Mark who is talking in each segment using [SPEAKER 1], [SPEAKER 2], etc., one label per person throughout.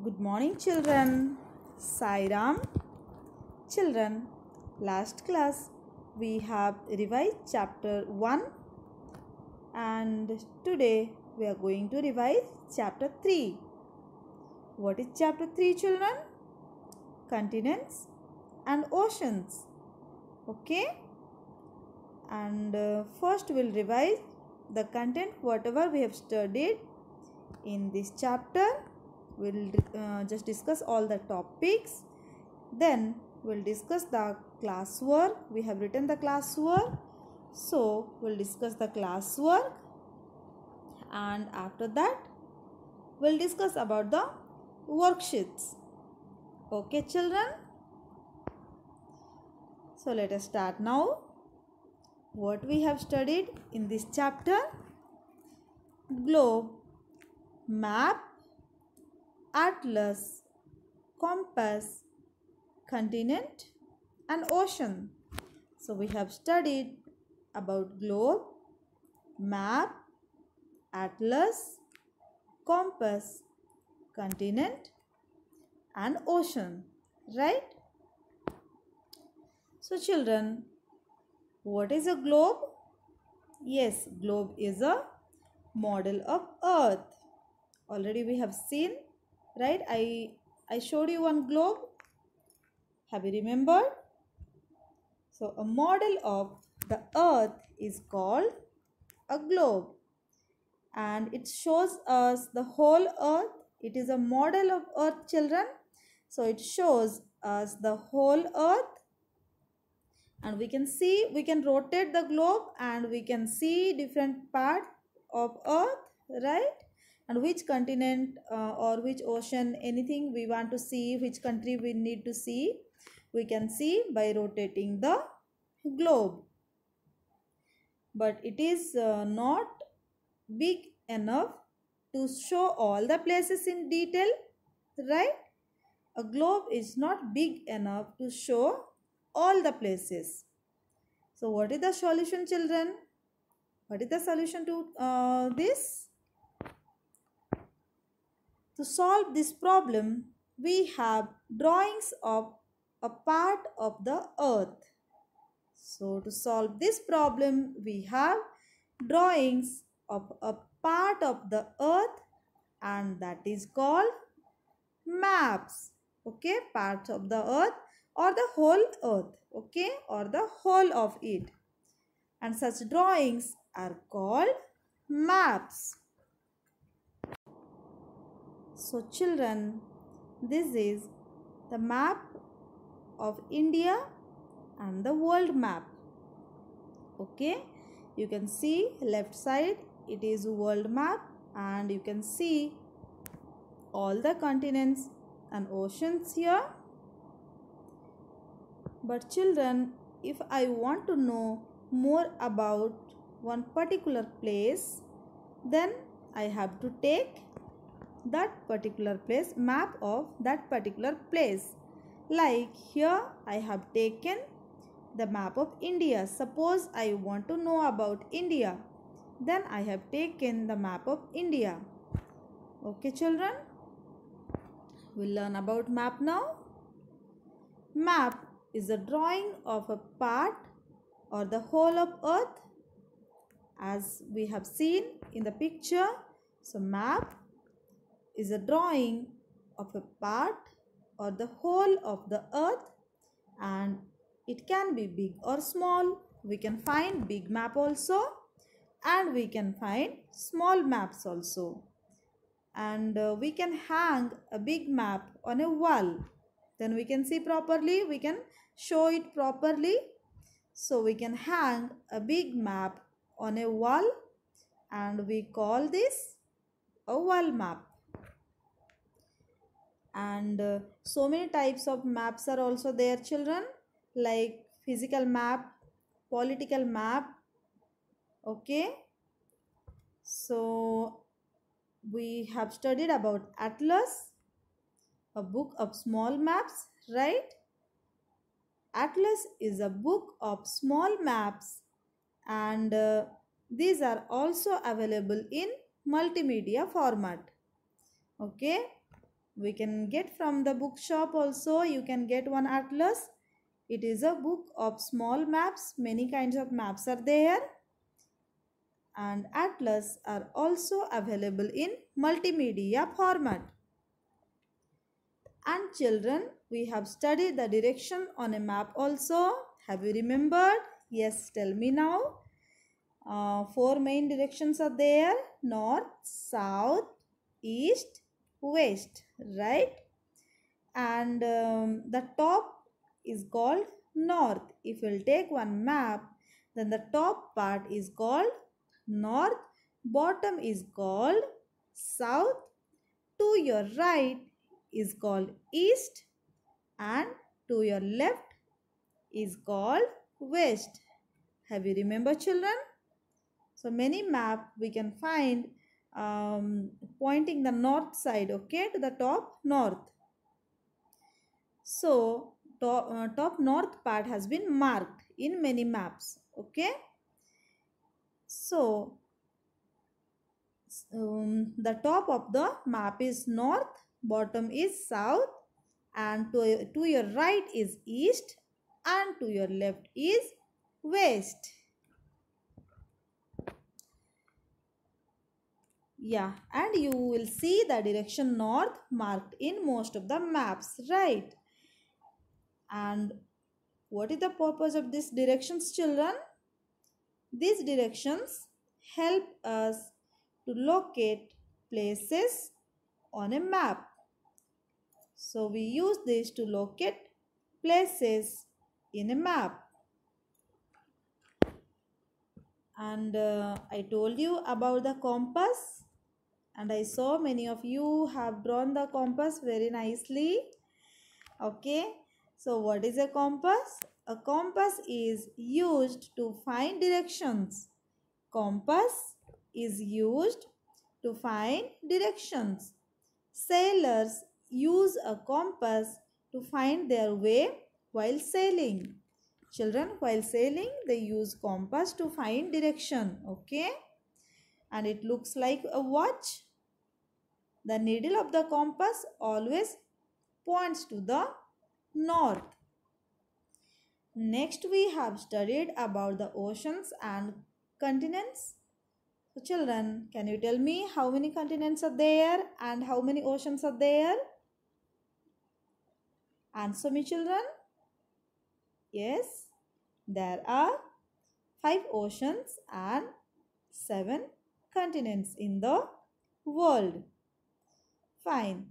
[SPEAKER 1] Good morning, children. Sairam. Children, last class we have revised chapter 1 and today we are going to revise chapter 3. What is chapter 3, children? Continents and oceans. Okay? And first we'll revise the content whatever we have studied in this chapter. We'll just discuss all the topics. Then we'll discuss the classwork. We have written the classwork. So we'll discuss the classwork. And after that, we'll discuss about the worksheets. Okay, children? So let us start now. What we have studied in this chapter? Globe, map, atlas, compass, continent and ocean. So we have studied about globe, map, atlas, compass, continent and ocean, right? So children, what is a globe? Yes, globe is a model of earth. Already we have seen, right? I showed you one globe. Have you remembered? So a model of the earth is called a globe, and it shows us the whole earth. It is a model of earth, children. So it shows us the whole earth, and we can rotate the globe and we can see different part of earth, right? And which continent or which ocean, anything we want to see, which country we need to see, we can see by rotating the globe. But it is not big enough to show all the places in detail, right? A globe is not big enough to show all the places. So what is the solution, children? What is the solution to this? To solve this problem, we have drawings of a part of the earth. So to solve this problem, we have drawings of a part of the earth, and that is called maps. Okay, parts of the earth or the whole earth, okay, or the whole of it. And such drawings are called maps. So children, this is the map of India and the world map. Okay, you can see left side, it is world map, and you can see all the continents and oceans here. But children, if I want to know more about one particular place, then I have to take that particular place, map of that particular place. Like here I have taken the map of India. Suppose I want to know about India, then I have taken the map of India. Okay, children, we'll learn about map now. Map is a drawing of a part or the whole of earth, as we have seen in the picture. So map is a drawing of a part or the whole of the earth, and it can be big or small. We can find big map also, and we can find small maps also. And we can hang a big map on a wall. Then we can see properly, we can show it properly. So we can hang a big map on a wall, and we call this a wall map. And so many types of maps are also there, children, like physical map, political map. Okay, so we have studied about atlas, a book of small maps, right? Atlas is a book of small maps, and these are also available in multimedia format. Okay, We can get from the bookshop also. You can get one atlas. It is a book of small maps. Many kinds of maps are there. And atlas are also available in multimedia format. And children, we have studied the direction on a map also. Have you remembered? Yes, tell me now. Four main directions are there: north, south, east, west, right? And the top is called north. If we'll take one map, then the top part is called north, bottom is called south, to your right is called east, and to your left is called west. Have you remember, children? So many map we can find pointing the north side, okay, to the top north. So top north part has been marked in many maps, okay. So the top of the map is north, bottom is south, and to your right is east, and to your left is west. Yeah, and you will see the direction north marked in most of the maps, right? And what is the purpose of these directions, children? These directions help us to locate places on a map. So we use this to locate places in a map. And I told you about the compass, and I saw many of you have drawn the compass very nicely. Okay, so what is a compass? A compass is used to find directions. Compass is used to find directions. Sailors use a compass to find their way while sailing. Children, while sailing, they use compass to find direction. Okay, and it looks like a watch. The needle of the compass always points to the north. Next, we have studied about the oceans and continents. So children, can you tell me how many continents are there and how many oceans are there? Answer me, children. Yes, there are 5 oceans and 7 continents in the world. Fine.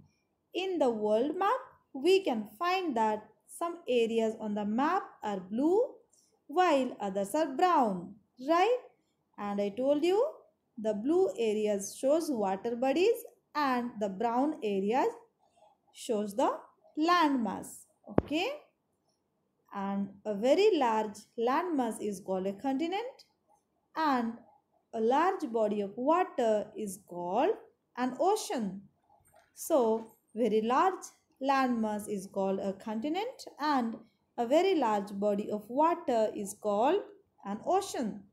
[SPEAKER 1] In the world map, we can find that some areas on the map are blue while others are brown, right? And I told you the blue areas shows water bodies and the brown areas shows the landmass, okay? And a very large landmass is called a continent, and a large body of water is called an ocean. So very large landmass is called a continent, and a very large body of water is called an ocean.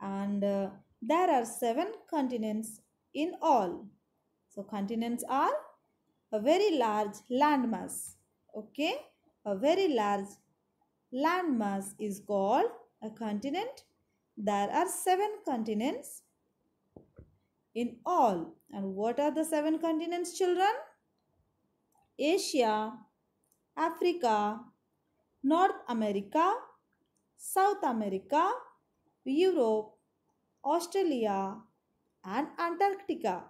[SPEAKER 1] And there are 7 continents in all. So continents are a very large landmass. Okay, a very large landmass is called a continent. There are 7 continents in all. And what are the 7 continents, children? Asia, Africa, North America, South America, Europe, Australia, and Antarctica.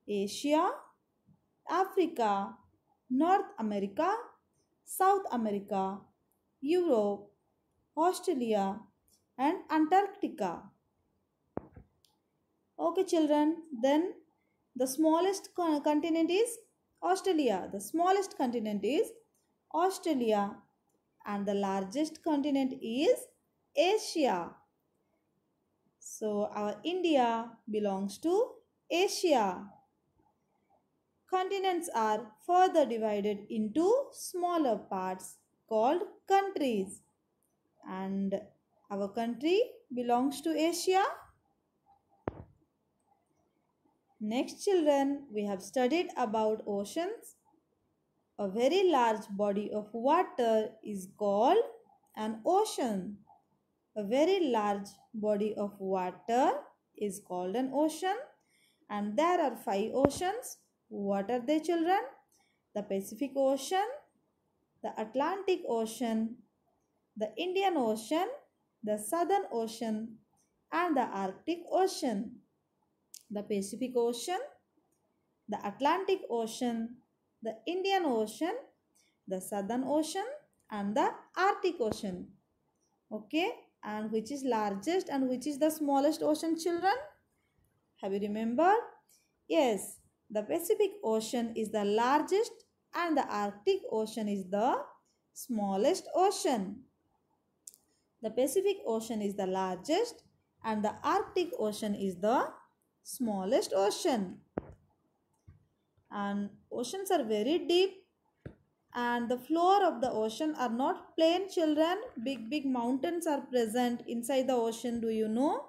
[SPEAKER 1] Asia, Africa, North America, South America, Europe, Australia, and Antarctica. Okay, children, then the smallest continent is Australia. The smallest continent is Australia, and the largest continent is Asia. So our India belongs to Asia. Continents are further divided into smaller parts called countries. And our country belongs to Asia. Next children, we have studied about oceans. A very large body of water is called an ocean. A very large body of water is called an ocean. And there are 5 oceans. What are they, children? The Pacific Ocean, the Atlantic Ocean, the Indian Ocean, the Southern Ocean, and the Arctic Ocean. The Pacific Ocean, the Atlantic Ocean, the Indian Ocean, the Southern Ocean, and the Arctic Ocean. Okay, and which is largest and which is the smallest ocean, children? Have you remembered? Yes, the Pacific Ocean is the largest and the Arctic Ocean is the smallest ocean. The Pacific Ocean is the largest and the Arctic Ocean is the smallest ocean. And oceans are very deep and the floor of the ocean are not plain, children. Big mountains are present inside the ocean. Do you know?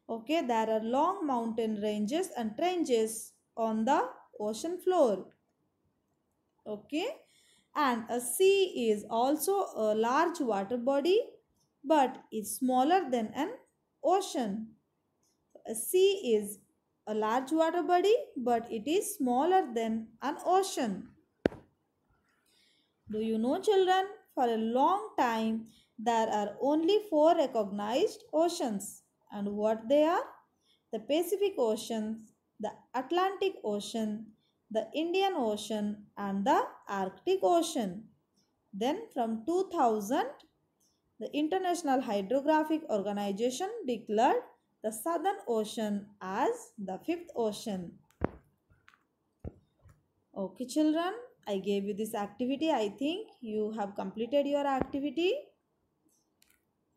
[SPEAKER 1] Okay, there are long mountain ranges and trenches on the ocean floor. Okay, and a sea is also a large water body but is smaller than an ocean. A sea is a large water body but it is smaller than an ocean. Do you know, children, for a long time there are only 4 recognized oceans. And what they are? The Pacific Ocean, the Atlantic Ocean, the Indian Ocean, and the Arctic Ocean. Then from 2000, the International Hydrographic Organization declared the Southern Ocean as the 5th ocean. Okay, children, I gave you this activity. I think you have completed your activity.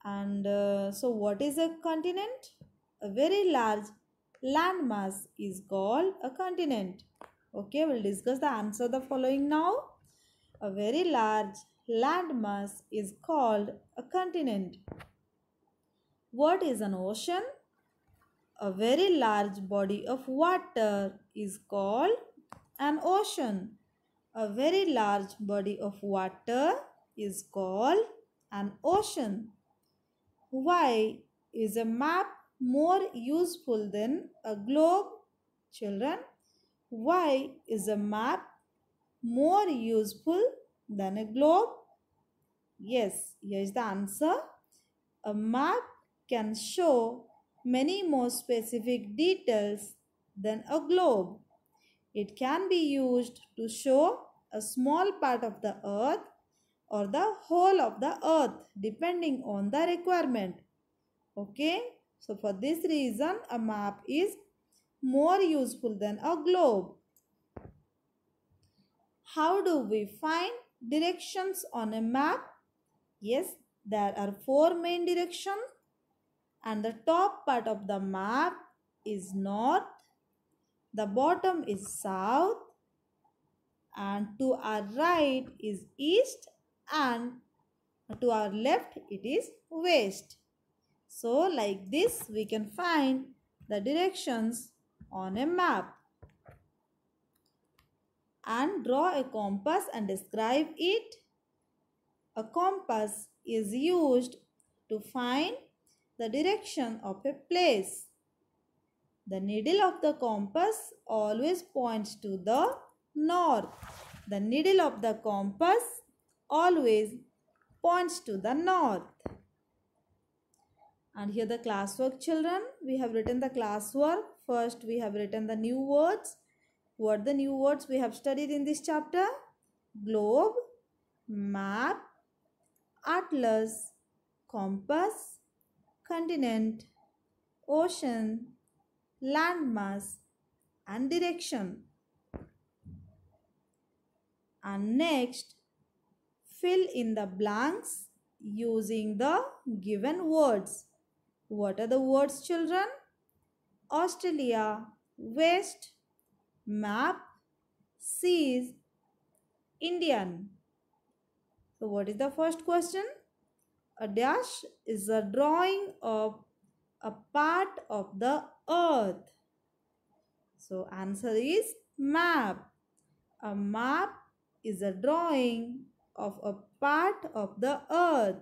[SPEAKER 1] And so what is a continent? A very large landmass is called a continent. Okay, we'll discuss the answer the following now. A very large landmass is called a continent. What is an ocean? A very large body of water is called an ocean. A very large body of water is called an ocean. Why is a map more useful than a globe? Children, why is a map more useful than a globe? Yes, here is the answer. A map can show many more specific details than a globe. It can be used to show a small part of the earth or the whole of the earth depending on the requirement. Okay, so for this reason a map is more useful than a globe. How do we find directions on a map? Yes, there are 4 main directions and the top part of the map is north, the bottom is south, and to our right is east, and to our left it is west. So like this we can find the directions on a map. And draw a compass and describe it. A compass is used to find the direction of a place. The needle of the compass always points to the north. The needle of the compass always points to the north. And here the classwork, children. We have written the classwork. First we have written the new words. What are the new words we have studied in this chapter? Globe, map, atlas, compass, continent, ocean, landmass, and direction. And next, fill in the blanks using the given words. What are the words, children? Australia, west, map, seas, Indian. So what is the first question? A dash is a drawing of a part of the earth. So answer is map. A map is a drawing of a part of the earth.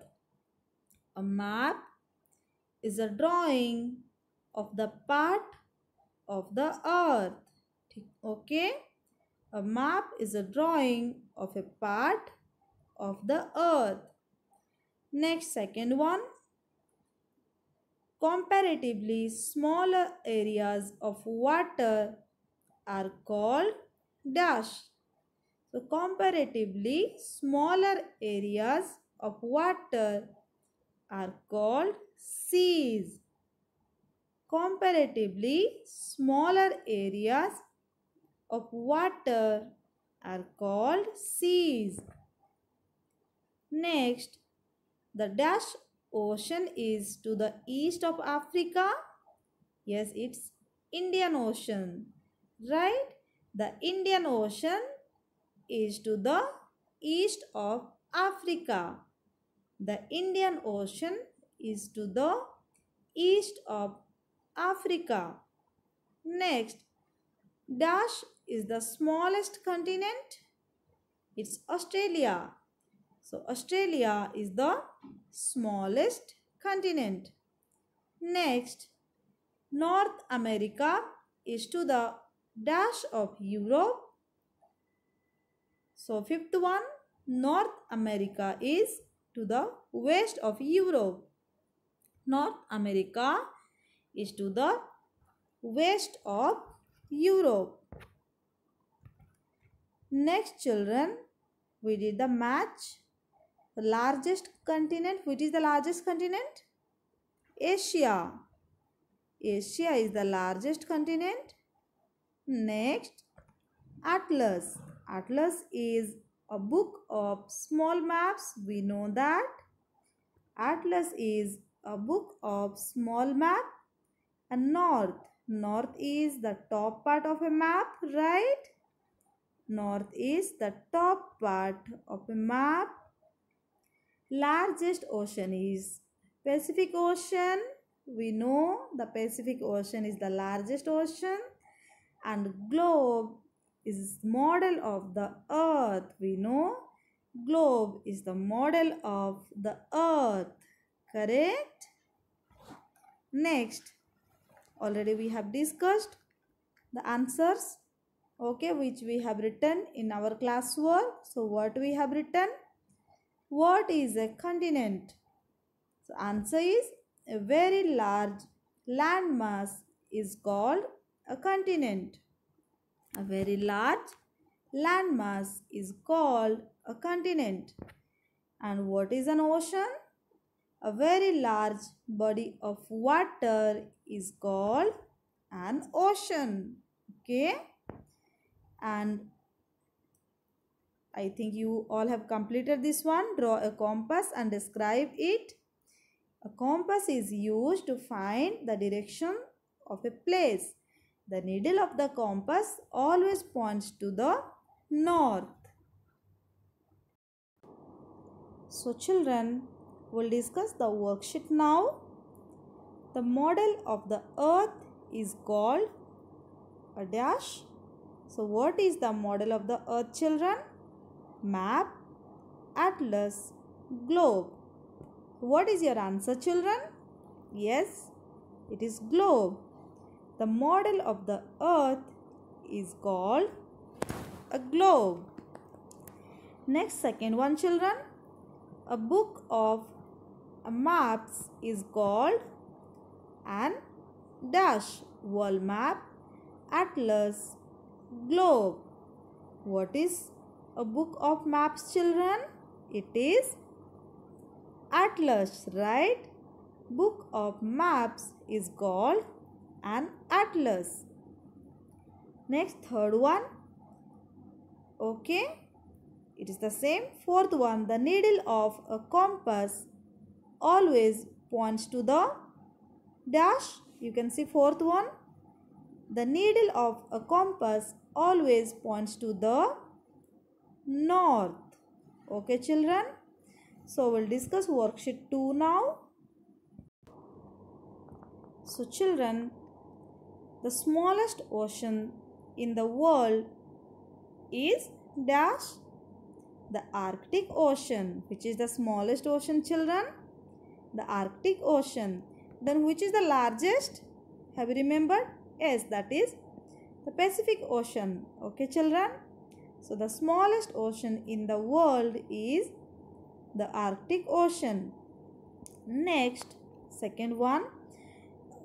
[SPEAKER 1] A map is a drawing of the part of the earth. Okay? A map is a drawing of a part of the earth. Next, second one. Comparatively smaller areas of water are called dash. So, comparatively smaller areas of water are called seas. Comparatively smaller areas of water are called seas. Next, the dash ocean is to the east of Africa. Yes, it's Indian Ocean, right? The Indian Ocean is to the east of Africa. The Indian Ocean is to the east of Africa. Next, dash is the smallest continent. It's Australia. So, Australia is the smallest continent. Next, North America is to the dash of Europe. So, fifth one, North America is to the west of Europe. North America is to the west of Europe. Next, children, we did the match. The largest continent, which is the largest continent? Asia. Asia is the largest continent. Next, Atlas. Atlas is a book of small maps. We know that. Atlas is a book of small map. And north. North is the top part of a map, right? North is the top part of a map. Largest ocean is Pacific Ocean. We know the Pacific Ocean is the largest ocean. And globe is model of the earth. We know globe is the model of the earth. Correct? Next, already we have discussed the answers, okay, which we have written in our classwork. So what we have written? What is a continent? So answer is a very large landmass is called a continent. A very large landmass is called a continent. And what is an ocean? A very large body of water is called an ocean. Okay? And I think you all have completed this one. Draw a compass and describe it. A compass is used to find the direction of a place. The needle of the compass always points to the north. So children, we'll discuss the worksheet now. The model of the earth is called a dash. So what is the model of the earth, children? Map, atlas, globe. What is your answer, children? Yes, it is globe. The model of the earth is called a globe. Next, second one, children. A book of maps is called an dash. World map, atlas, globe. What is a book of maps, children? It is atlas, right? Book of maps is called an atlas. Next, third one. Okay, it is the same. Fourth one, the needle of a compass always points to the dash. You can see fourth one. The needle of a compass always points to the north. Okay, children. So, we'll discuss worksheet 2 now. So, children, the smallest ocean in the world is dash the Arctic Ocean. Which is the smallest ocean, children? The Arctic Ocean. Then which is the largest? Have you remembered? Yes, that is the Pacific Ocean. Okay, children? So the smallest ocean in the world is the Arctic Ocean. Next, second one.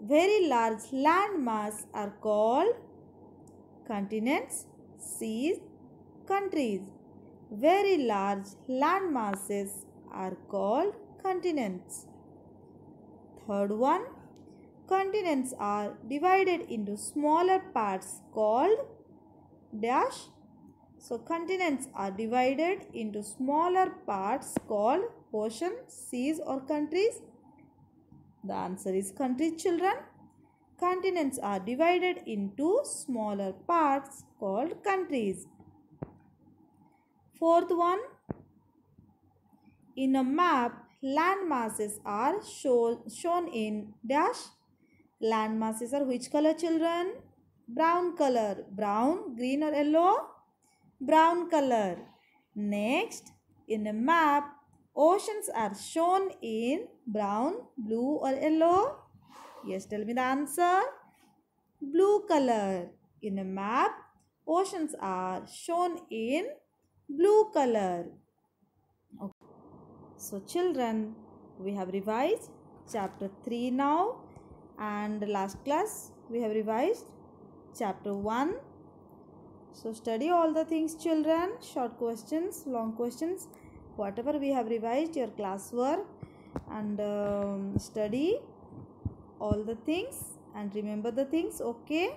[SPEAKER 1] Very large landmass are called continents, seas, countries. Very large land masses are called continents. Third one, continents are divided into smaller parts called dash. So continents are divided into smaller parts called oceans, seas or countries. The answer is countries, children. Continents are divided into smaller parts called countries. Fourth one, in a map, land masses are shown in dash. Land masses are which color, children? Brown color. Brown, green or yellow? Brown color. Next, in a map, oceans are shown in brown, blue or yellow? Yes, tell me the answer. Blue color. In a map, oceans are shown in blue color. Okay. So children, we have revised chapter 3 now, and last class we have revised chapter 1. So study all the things, children. Short questions, long questions, whatever we have revised your classwork, and study all the things and remember the things. Okay,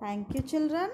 [SPEAKER 1] thank you, children.